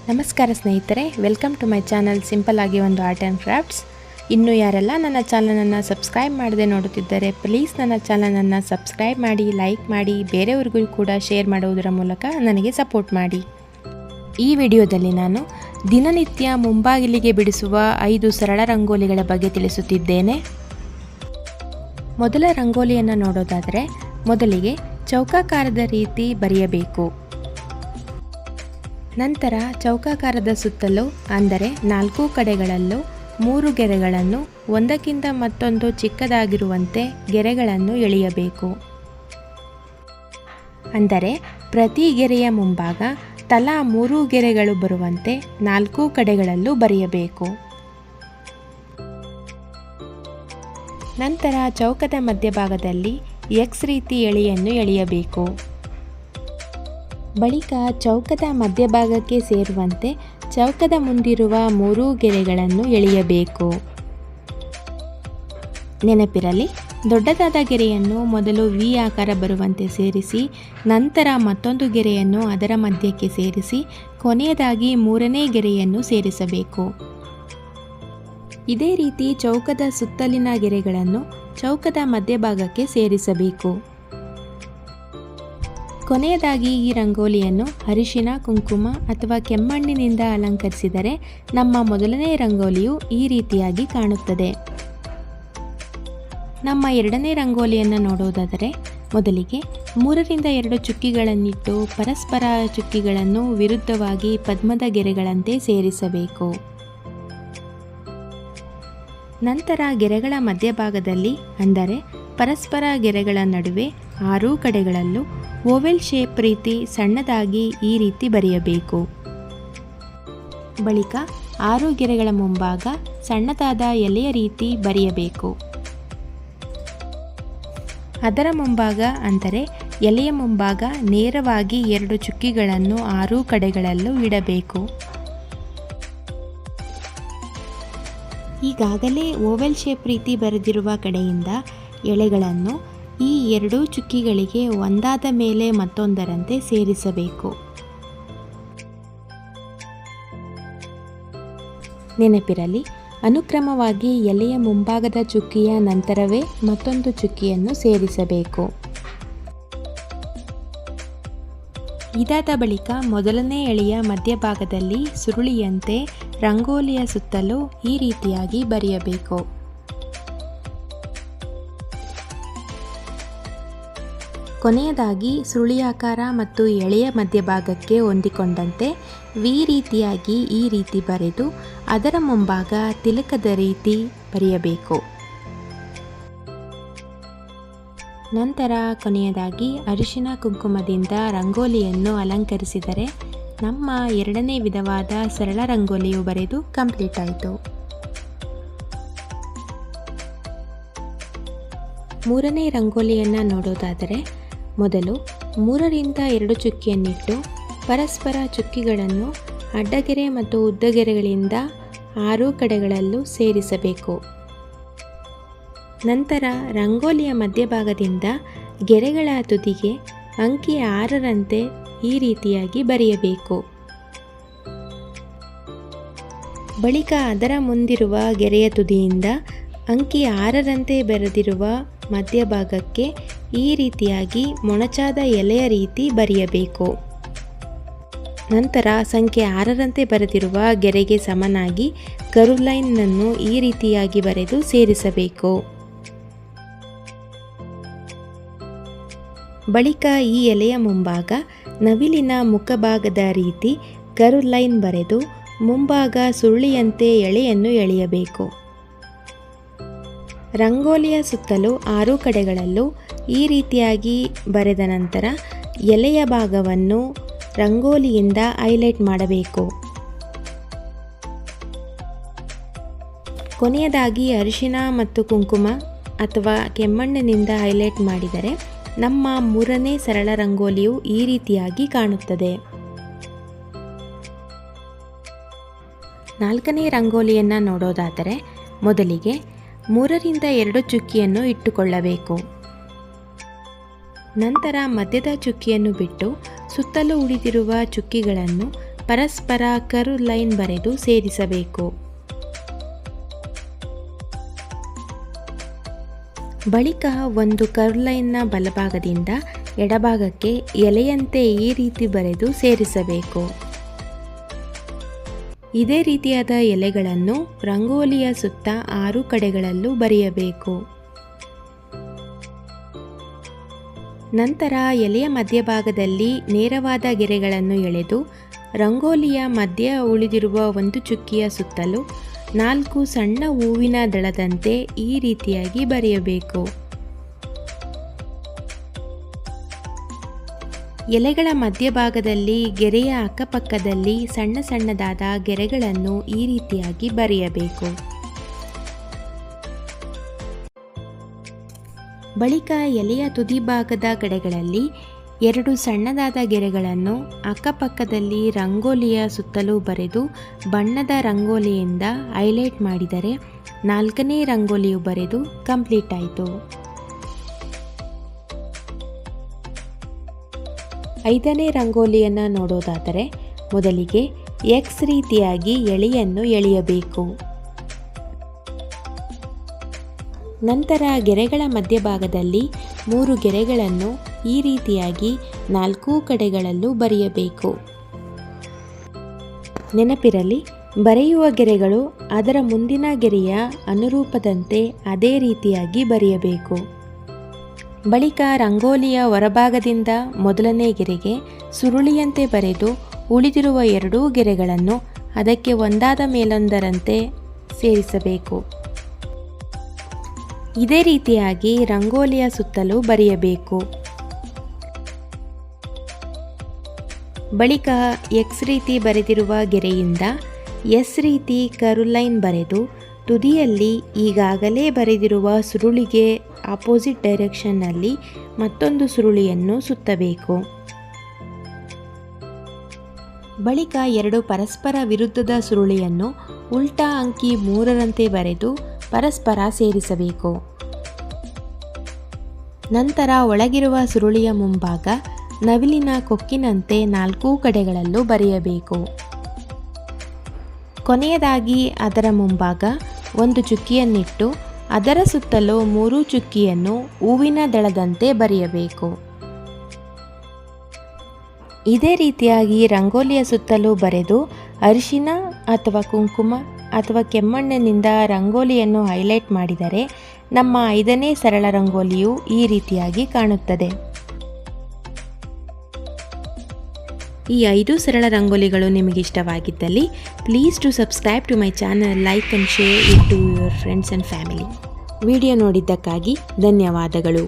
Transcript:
ನಮಸ್ಕಾರ ಸ್ನೇಹಿತರೆ, welcome to my channel simple ಆಗಿ ಒಂದು ಆರ್ಟ್ ಆ್ಯಂಡ್ ಕ್ರಾಫ್ಟ್ಸ್. ಇನ್ನೂ ಯಾರೆಲ್ಲ ನನ್ನ ಚಾನಲನ್ನು ಸಬ್ಸ್ಕ್ರೈಬ್ ಮಾಡದೆ ನೋಡುತ್ತಿದ್ದರೆ ಪ್ಲೀಸ್ ನನ್ನ ಚಾನಲನ್ನು ಸಬ್ಸ್ಕ್ರೈಬ್ ಮಾಡಿ, ಲೈಕ್ ಮಾಡಿ, ಬೇರೆಯವ್ರಿಗೂ ಕೂಡ ಶೇರ್ ಮಾಡುವುದರ ಮೂಲಕ ನನಗೆ ಸಪೋರ್ಟ್ ಮಾಡಿ. ಈ ವಿಡಿಯೋದಲ್ಲಿ ನಾನು ದಿನನಿತ್ಯ ಮುಂಬಾಗಿಲಿಗೆ ಬಿಡಿಸುವ 5 ಸರಳ ರಂಗೋಲಿಗಳ ಬಗ್ಗೆ ತಿಳಿಸುತ್ತಿದ್ದೇನೆ. ಮೊದಲ ರಂಗೋಲಿಯನ್ನು ನೋಡೋದಾದರೆ ಮೊದಲಿಗೆ ಚೌಕಾಕಾರದ ರೀತಿ ಬರೆಯಬೇಕು. ನಂತರ ಚೌಕಾಕಾರದ ಸುತ್ತಲೂ ಅಂದರೆ 4 ಕಡೆಗಳಲ್ಲೂ 3 ಗೆರೆಗಳನ್ನು ಒಂದಕ್ಕಿಂತ ಮತ್ತೊಂದು ಚಿಕ್ಕದಾಗಿರುವಂತೆ ಗೆರೆಗಳನ್ನು ಎಳೆಯಬೇಕು. ಅಂದರೆ ಪ್ರತಿ ಗೆರೆಯ ಮುಂಭಾಗ ತಲಾ 3 ಗೆರೆಗಳು ಬರುವಂತೆ 4 ಕಡೆಗಳಲ್ಲೂ ಬರೆಯಬೇಕು. ನಂತರ ಚೌಕದ ಮಧ್ಯಭಾಗದಲ್ಲಿ ಎಕ್ಸ್ ರೀತಿ ಎಳೆಯನ್ನು ಎಳೆಯಬೇಕು. ಬಳಿಕ ಚೌಕದ ಮಧ್ಯಭಾಗಕ್ಕೆ ಸೇರುವಂತೆ ಚೌಕದ ಮುಂದಿರುವ 3 ಗೆರೆಗಳನ್ನು ಎಳೆಯಬೇಕು. ನೆನಪಿರಲಿ, ದೊಡ್ಡದಾದ ಗೆರೆಯನ್ನು ಮೊದಲು ವಿ ಆಕಾರ ಬರುವಂತೆ ಸೇರಿಸಿ, ನಂತರ ಮತ್ತೊಂದು ಗೆರೆಯನ್ನು ಅದರ ಮಧ್ಯಕ್ಕೆ ಸೇರಿಸಿ, ಕೊನೆಯದಾಗಿ 3ನೇ ಗೆರೆಯನ್ನು ಸೇರಿಸಬೇಕು. ಇದೇ ರೀತಿ ಚೌಕದ ಸುತ್ತಲಿನ ಗೆರೆಗಳನ್ನು ಚೌಕದ ಮಧ್ಯಭಾಗಕ್ಕೆ ಸೇರಿಸಬೇಕು. ಕೊನೆಯದಾಗಿ ಈ ರಂಗೋಲಿಯನ್ನು ಅರಿಶಿನ, ಕುಂಕುಮ ಅಥವಾ ಕೆಮ್ಮಣ್ಣಿನಿಂದ ಅಲಂಕರಿಸಿದರೆ ನಮ್ಮ ಮೊದಲನೇ ರಂಗೋಲಿಯು ಈ ರೀತಿಯಾಗಿ ಕಾಣುತ್ತದೆ. ನಮ್ಮ ಎರಡನೇ ರಂಗೋಲಿಯನ್ನು ನೋಡುವುದಾದರೆ ಮೊದಲಿಗೆ 3ರಿಂದ 2 ಚುಕ್ಕಿಗಳನ್ನಿಟ್ಟು ಪರಸ್ಪರ ಚುಕ್ಕಿಗಳನ್ನು ವಿರುದ್ಧವಾಗಿ ಪದ್ಮದ ಗೆರೆಗಳಂತೆ ಸೇರಿಸಬೇಕು. ನಂತರ ಗೆರೆಗಳ ಮಧ್ಯಭಾಗದಲ್ಲಿ ಅಂದರೆ ಪರಸ್ಪರ ಗೆರೆಗಳ ನಡುವೆ 6 ಕಡೆಗಳಲ್ಲೂ ಓವೆಲ್ ಶೇಪ್ ರೀತಿ ಸಣ್ಣದಾಗಿ ಈ ರೀತಿ ಬರೆಯಬೇಕು. ಬಳಿಕ 6 ಗೆರೆಗಳ ಮುಂಭಾಗ ಸಣ್ಣದಾದ ಎಲೆಯ ರೀತಿ ಬರೆಯಬೇಕು. ಅದರ ಮುಂಭಾಗ ಅಂದರೆ ಎಲೆಯ ಮುಂಭಾಗ ನೇರವಾಗಿ 2 ಚುಕ್ಕಿಗಳನ್ನು 6 ಕಡೆಗಳಲ್ಲೂ ಇಡಬೇಕು. ಈಗಾಗಲೇ ಓವೆಲ್ ಶೇಪ್ ರೀತಿ ಬರೆದಿರುವ ಕಡೆಯಿಂದ ಎಳೆಗಳನ್ನು ಈ 2 ಚುಕ್ಕಿಗಳಿಗೆ ಒಂದಾದ ಮೇಲೆ ಮತ್ತೊಂದರಂತೆ ಸೇರಿಸಬೇಕು. ನೆನಪಿರಲಿ, ಅನುಕ್ರಮವಾಗಿ ಎಲೆಯ ಮುಂಭಾಗದ ಚುಕ್ಕಿಯ ನಂತರವೇ ಮತ್ತೊಂದು ಚುಕ್ಕಿಯನ್ನು ಸೇರಿಸಬೇಕು. ಇದಾದ ಬಳಿಕ ಮೊದಲನೇ ಎಳೆಯ ಮಧ್ಯಭಾಗದಲ್ಲಿ ಸುರುಳಿಯಂತೆ ರಂಗೋಲಿಯ ಸುತ್ತಲೂ ಈ ರೀತಿಯಾಗಿ ಬರೆಯಬೇಕು. ಕೊನೆಯದಾಗಿ ಸುರುಳಿಯಾಕಾರ ಮತ್ತು ಎಳೆಯ ಮಧ್ಯಭಾಗಕ್ಕೆ ಹೊಂದಿಕೊಂಡಂತೆ ವಿ ರೀತಿಯಾಗಿ ಈ ರೀತಿ ಬರೆದು ಅದರ ಮುಂಭಾಗ ತಿಲಕದ ರೀತಿ ಬರೆಯಬೇಕು. ನಂತರ ಕೊನೆಯದಾಗಿ ಅರಿಶಿನ ಕುಂಕುಮದಿಂದ ರಂಗೋಲಿಯನ್ನು ಅಲಂಕರಿಸಿದರೆ ನಮ್ಮ ಎರಡನೇ ವಿಧವಾದ ಸರಳ ರಂಗೋಲಿಯು ಬರೆದು ಕಂಪ್ಲೀಟ್ ಆಯಿತು. ಮೂರನೇ ರಂಗೋಲಿಯನ್ನು ನೋಡೋದಾದರೆ ಮೊದಲು 3ರಿಂದ 2 ಚುಕ್ಕಿಯನ್ನಿಟ್ಟು ಪರಸ್ಪರ ಚುಕ್ಕಿಗಳನ್ನು ಅಡ್ಡಗೆರೆ ಮತ್ತು ಉದ್ದಗೆರೆಗಳಿಂದ 6 ಕಡೆಗಳಲ್ಲೂ ಸೇರಿಸಬೇಕು. ನಂತರ ರಂಗೋಲಿಯ ಮಧ್ಯಭಾಗದಿಂದ ಗೆರೆಗಳ ತುದಿಗೆ ಅಂಕಿ 6ರಂತೆ ಈ ರೀತಿಯಾಗಿ ಬರೆಯಬೇಕು. ಬಳಿಕ ಅದರ ಮುಂದಿರುವ ಗೆರೆಯ ತುದಿಯಿಂದ ಅಂಕಿ 6ರಂತೆ ಬರೆದಿರುವ ಮಧ್ಯಭಾಗಕ್ಕೆ ಈ ರೀತಿಯಾಗಿ ಮೊನಚಾದ ಎಲೆಯ ರೀತಿ ಬರೆಯಬೇಕು. ನಂತರ ಸಂಖ್ಯೆ 6ರಂತೆ ಬರೆದಿರುವ ಗೆರೆಗೆ ಸಮನಾಗಿ ಕರ್ವ್ ಲೈನ್ನನ್ನು ಈ ರೀತಿಯಾಗಿ ಬರೆದು ಸೇರಿಸಬೇಕು. ಬಳಿಕ ಈ ಎಲೆಯ ಮುಂಭಾಗ ನವಿಲಿನ ಮುಖಭಾಗದ ರೀತಿ ಕರ್ವ್ ಲೈನ್ ಬರೆದು ಮುಂಭಾಗ ಸುರುಳಿಯಂತೆ ಎಳೆಯನ್ನು ಎಳೆಯಬೇಕು. ರಂಗೋಲಿಯ ಸುತ್ತಲೂ 6 ಕಡೆಗಳಲ್ಲೂ ಈ ರೀತಿಯಾಗಿ ಬರೆದ ನಂತರ ಎಲೆಯ ಭಾಗವನ್ನು ರಂಗೋಲಿಯಿಂದ ಹೈಲೈಟ್ ಮಾಡಬೇಕು. ಕೊನೆಯದಾಗಿ ಅರಿಶಿನ ಮತ್ತು ಕುಂಕುಮ ಅಥವಾ ಕೆಮ್ಮಣ್ಣಿನಿಂದ ಹೈಲೈಟ್ ಮಾಡಿದರೆ ನಮ್ಮ 3ನೇ ಸರಳ ರಂಗೋಲಿಯು ಈ ರೀತಿಯಾಗಿ ಕಾಣುತ್ತದೆ. 4ನೇ ರಂಗೋಲಿಯನ್ನು ನೋಡೋದಾದರೆ ಮೊದಲಿಗೆ 3ರಿಂದ 2 ಚುಕ್ಕಿಯನ್ನು ಇಟ್ಟುಕೊಳ್ಳಬೇಕು. ನಂತರ ಮಧ್ಯದ ಚುಕ್ಕಿಯನ್ನು ಬಿಟ್ಟು ಸುತ್ತಲೂ ಉಳಿದಿರುವ ಚುಕ್ಕಿಗಳನ್ನು ಪರಸ್ಪರ ಕರ್ವ್ ಲೈನ್ ಬರೆದು ಸೇರಿಸಬೇಕು. ಬಳಿಕ ಒಂದು ಕರ್ವ್ ಲೈನ್ನ ಬಲಭಾಗದಿಂದ ಎಡಭಾಗಕ್ಕೆ ಎಲೆಯಂತೆ ಈ ರೀತಿ ಬರೆದು ಸೇರಿಸಬೇಕು. ಇದೇ ರೀತಿಯಾದ ಎಲೆಗಳನ್ನು ರಂಗೋಲಿಯ ಸುತ್ತ 6 ಕಡೆಗಳಲ್ಲೂ ಬರೆಯಬೇಕು. ನಂತರ ಎಲೆಯ ಮಧ್ಯಭಾಗದಲ್ಲಿ ನೇರವಾದ ಗೆರೆಗಳನ್ನು ಎಳೆದು ರಂಗೋಲಿಯ ಮಧ್ಯ ಉಳಿದಿರುವ ಒಂದು ಚುಕ್ಕಿಯ ಸುತ್ತಲೂ 4 ಸಣ್ಣ ಹೂವಿನ ದಳದಂತೆ ಈ ರೀತಿಯಾಗಿ ಬರೆಯಬೇಕು. ಎಲೆಗಳ ಮಧ್ಯಭಾಗದಲ್ಲಿ ಗೆರೆಯ ಅಕ್ಕಪಕ್ಕದಲ್ಲಿ ಸಣ್ಣ ಸಣ್ಣದಾದ ಗೆರೆಗಳನ್ನು ಈ ರೀತಿಯಾಗಿ ಬರೆಯಬೇಕು. ಬಳಿಕ ಎಲೆಯ ತುದಿ ಭಾಗದ ಕಡೆಗಳಲ್ಲಿ 2 ಸಣ್ಣದಾದ ಗೆರೆಗಳನ್ನು ಅಕ್ಕಪಕ್ಕದಲ್ಲಿ ರಂಗೋಲಿಯ ಸುತ್ತಲೂ ಬರೆದು ಬಣ್ಣದ ರಂಗೋಲಿಯಿಂದ ಹೈಲೈಟ್ ಮಾಡಿದರೆ 4ನೇ ರಂಗೋಲಿಯು ಬರೆದು ಕಂಪ್ಲೀಟ್ ಆಯಿತು. 5ನೇ ರಂಗೋಲಿಯನ್ನು ನೋಡೋದಾದರೆ ಮೊದಲಿಗೆ ಎಕ್ಸ್ ರೀತಿಯಾಗಿ ಎಳೆಯನ್ನು ಎಳೆಯಬೇಕು. ನಂತರ ಗೆರೆಗಳ ಮಧ್ಯಭಾಗದಲ್ಲಿ 3 ಗೆರೆಗಳನ್ನು ಈ ರೀತಿಯಾಗಿ 4 ಕಡೆಗಳಲ್ಲೂ ಬರೆಯಬೇಕು. ನೆನಪಿರಲಿ, ಬರೆಯುವ ಗೆರೆಗಳು ಅದರ ಮುಂದಿನ ಗೆರೆಯ ಅನುರೂಪದಂತೆ ಅದೇ ರೀತಿಯಾಗಿ ಬರೆಯಬೇಕು. ಬಳಿಕ ರಂಗೋಲಿಯ ಹೊರಭಾಗದಿಂದ ಮೊದಲನೇ ಗೆರೆಗೆ ಸುರುಳಿಯಂತೆ ಬರೆದು ಉಳಿದಿರುವ 2 ಗೆರೆಗಳನ್ನು ಅದಕ್ಕೆ ಒಂದಾದ ಮೇಲೊಂದರಂತೆ ಸೇರಿಸಬೇಕು. ಇದೇ ರೀತಿಯಾಗಿ ರಂಗೋಲಿಯ ಸುತ್ತಲೂ ಬರೆಯಬೇಕು. ಬಳಿಕ ಎಕ್ಸ್ ರೀತಿ ಬರೆದಿರುವ ಗೆರೆಯಿಂದ ಎಸ್ ರೀತಿ ಕರ್ವ್ ಲೈನ್ ಬರೆದು ತುದಿಯಲ್ಲಿ ಈಗಾಗಲೇ ಬರೆದಿರುವ ಸುರುಳಿಗೆ ಆಪೋಸಿಟ್ ಡೈರೆಕ್ಷನ್ನಲ್ಲಿ ಮತ್ತೊಂದು ಸುರುಳಿಯನ್ನು ಸುತ್ತಬೇಕು. ಬಳಿಕ 2 ಪರಸ್ಪರ ವಿರುದ್ಧದ ಸುರುಳಿಯನ್ನು ಉಲ್ಟಾ ಅಂಕಿ 3ರಂತೆ ಬರೆದು ಪರಸ್ಪರ ಸೇರಿಸಬೇಕು. ನಂತರ ಒಳಗಿರುವ ಸುರುಳಿಯ ಮುಂಭಾಗ ನವಿಲಿನ ಕೊಕ್ಕಿನಂತೆ 4 ಕಡೆಗಳಲ್ಲೂ ಬರೆಯಬೇಕು. ಕೊನೆಯದಾಗಿ ಅದರ ಮುಂಭಾಗ ಒಂದು ಚುಕ್ಕಿಯನ್ನಿಟ್ಟು ಅದರ ಸುತ್ತಲೂ 3 ಚುಕ್ಕಿಯನ್ನು ಹೂವಿನ ದಳದಂತೆ ಬರೆಯಬೇಕು. ಇದೇ ರೀತಿಯಾಗಿ ರಂಗೋಲಿಯ ಸುತ್ತಲೂ ಬರೆದು ಅರಿಶಿನ ಅಥವಾ ಕುಂಕುಮ ಅಥವಾ ಕೆಮ್ಮಣ್ಣಿನಿಂದ ರಂಗೋಲಿಯನ್ನು ಹೈಲೈಟ್ ಮಾಡಿದರೆ ನಮ್ಮ 5ನೇ ಸರಳ ರಂಗೋಲಿಯು ಈ ರೀತಿಯಾಗಿ ಕಾಣುತ್ತದೆ. ಈ 5 ಸರಳ ರಂಗೋಲಿಗಳು ನಿಮಗೆ ಇಷ್ಟವಾಗಿದ್ದಲ್ಲಿ please to subscribe to my channel, like and share it to your friends and family. Video ನೋಡಿದ್ದಕ್ಕಾಗಿ ಧನ್ಯವಾದಗಳು.